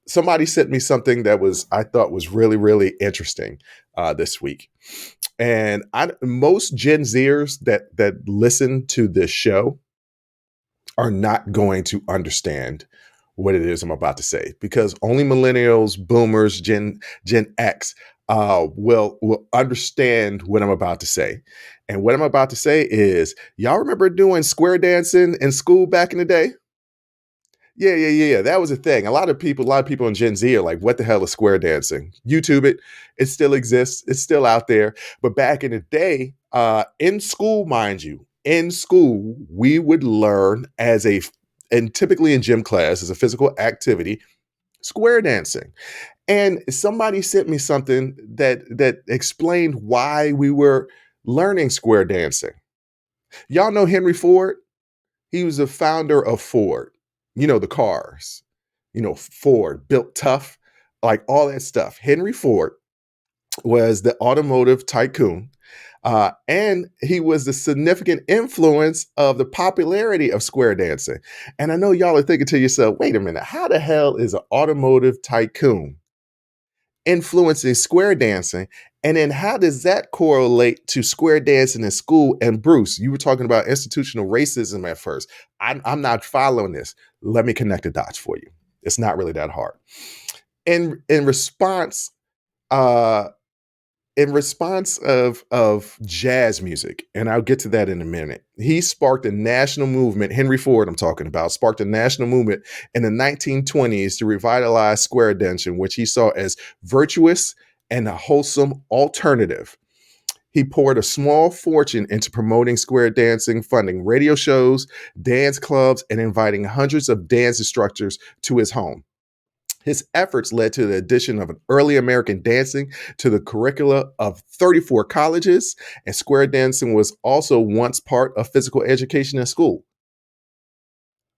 Somebody sent me something that was I thought was really, really interesting this week. And most Gen Zers that listen to this show are not going to understand what it is I'm about to say because only millennials, boomers, Gen X will understand what I'm about to say. And what I'm about to say is, y'all remember doing square dancing in school back in the day? Yeah. That was a thing. A lot of people in Gen Z are like, what the hell is square dancing? YouTube it. It still exists. It's still out there. But back in the day, in school, mind you, in school, we would learn and typically in gym class as a physical activity, square dancing. And somebody sent me something that explained why we were learning square dancing. Y'all know Henry Ford? He was the founder of Ford, the cars, Ford, built tough, like all that stuff. Henry Ford was the automotive tycoon. And he was the significant influence of the popularity of square dancing. And I know y'all are thinking to yourself, wait a minute, how the hell is an automotive tycoon influencing square dancing? And then how does that correlate to square dancing in school? And Bruce, you were talking about institutional racism at first. I'm not following this. Let me connect the dots for you. It's not really that hard. In response, uh, of jazz music, and I'll get to that in a minute. He sparked a national movement. Henry Ford, I'm talking about, sparked a national movement in the 1920s to revitalize square dancing, which he saw as virtuous and a wholesome alternative. He poured a small fortune into promoting square dancing, funding radio shows, dance clubs, and inviting hundreds of dance instructors to his home. His efforts led to the addition of an early American dancing to the curricula of 34 colleges, and square dancing was also once part of physical education in school.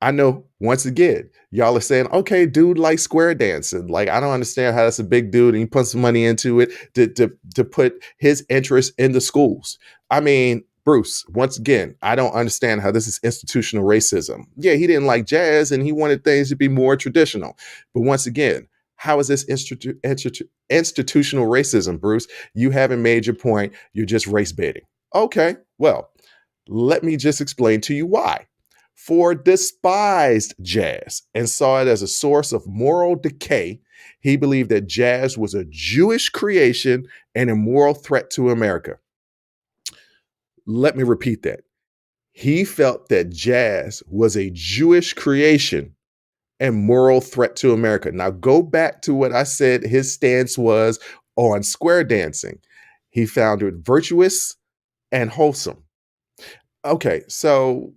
I know, once again, y'all are saying, okay, dude likes square dancing. Like, I don't understand how that's a big dude and he put some money into it to put his interest in the schools. I mean, Bruce, once again, I don't understand how this is institutional racism. Yeah, he didn't like jazz and he wanted things to be more traditional. But once again, how is this institutional racism, Bruce? You haven't made your point. You're just race baiting. Okay, well, let me just explain to you why. Ford despised jazz and saw it as a source of moral decay. He believed that jazz was a Jewish creation and a moral threat to America. Let me repeat that. He felt that jazz was a Jewish creation and moral threat to America. Now, go back to what I said his stance was on square dancing. He found it virtuous and wholesome. Okay, so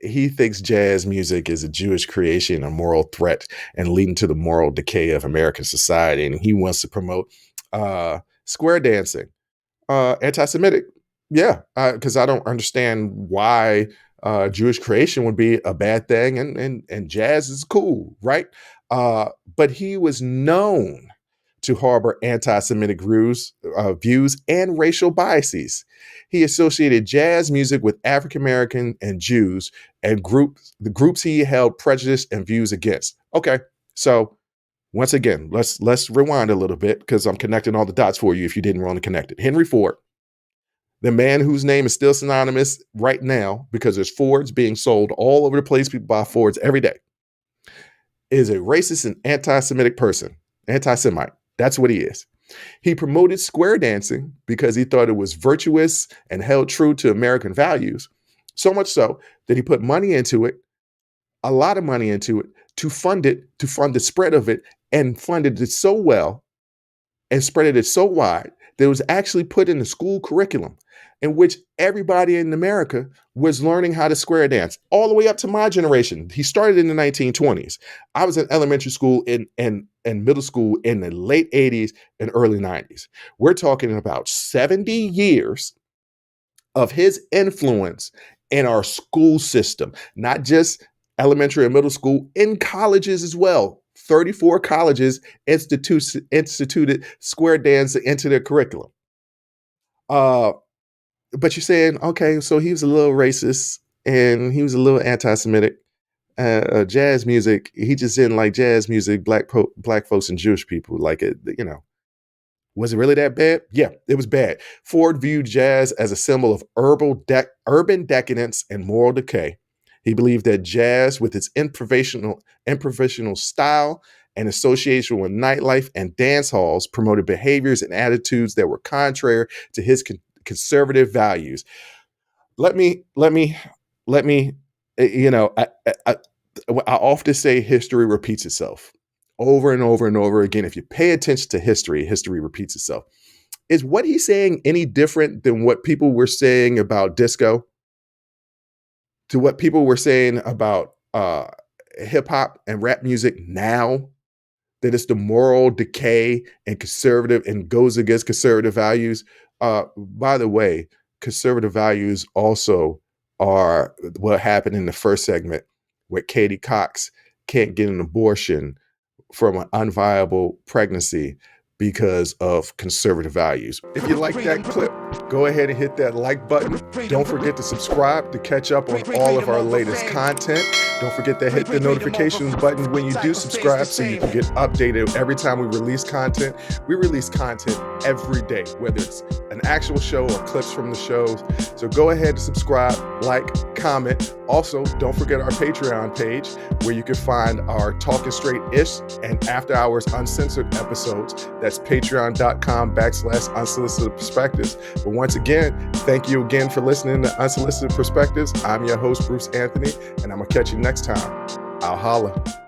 he thinks jazz music is a Jewish creation, a moral threat, and leading to the moral decay of American society. And he wants to promote square dancing, anti-Semitic. Yeah, because I don't understand why Jewish creation would be a bad thing, and jazz is cool, right? But he was known to harbor anti-Semitic views and racial biases. He associated jazz music with African American and Jews and the groups he held prejudice and views against. Okay, so once again, let's rewind a little bit because I'm connecting all the dots for you if you didn't want to connect it. Henry Ford, the man whose name is still synonymous right now because there's Fords being sold all over the place. People buy Fords every day. Is a racist and anti-Semitic person, anti-Semite. That's what he is. He promoted square dancing because he thought it was virtuous and held true to American values. So much so that he put money into it, a lot of money into it, to fund the spread of it, and funded it so well and spread it so wide that it was actually put in the school curriculum in which everybody in America was learning how to square dance all the way up to my generation. He started in the 1920s. I was in elementary school and middle school in the late 80s and early 90s. We're talking about 70 years of his influence in our school system, not just elementary and middle school, in colleges as well. 34 colleges instituted square dancing into their curriculum. Uh, But you're saying, okay, so he was a little racist and he was a little anti-Semitic. Jazz music, he just didn't like jazz music, black folks and Jewish people. Like it, was it really that bad? Yeah, it was bad. Ford viewed jazz as a symbol of urban decadence and moral decay. He believed that jazz, with its improvisational style and association with nightlife and dance halls, promoted behaviors and attitudes that were contrary to his conservative values. Let me let me let me uh, you know I, I, I often say history repeats itself over and over and over again. If you pay attention to history, history repeats itself. Is what he's saying any different than what people were saying about disco, to what people were saying about hip hop and rap music now? That it's the moral decay and conservative and goes against conservative values. By the way, conservative values also are what happened in the first segment, where Katie Cox can't get an abortion from an unviable pregnancy because of conservative values. If you like that clip, go ahead and hit that like button. Don't forget to subscribe to catch up on all of our latest content. Don't forget to hit the notification button when you do subscribe so you can get updated every time we release content. We release content every day, whether it's an actual show or clips from the shows. So go ahead and subscribe, like, comment. Also, don't forget our Patreon page where you can find our Talking Straight-ish and After Hours Uncensored episodes. That's patreon.com/unsolicited perspectives. But once again, thank you again for listening to Unsolicited Perspectives. I'm your host, Bruce Anthony, and I'm going to catch you next time. I'll holla.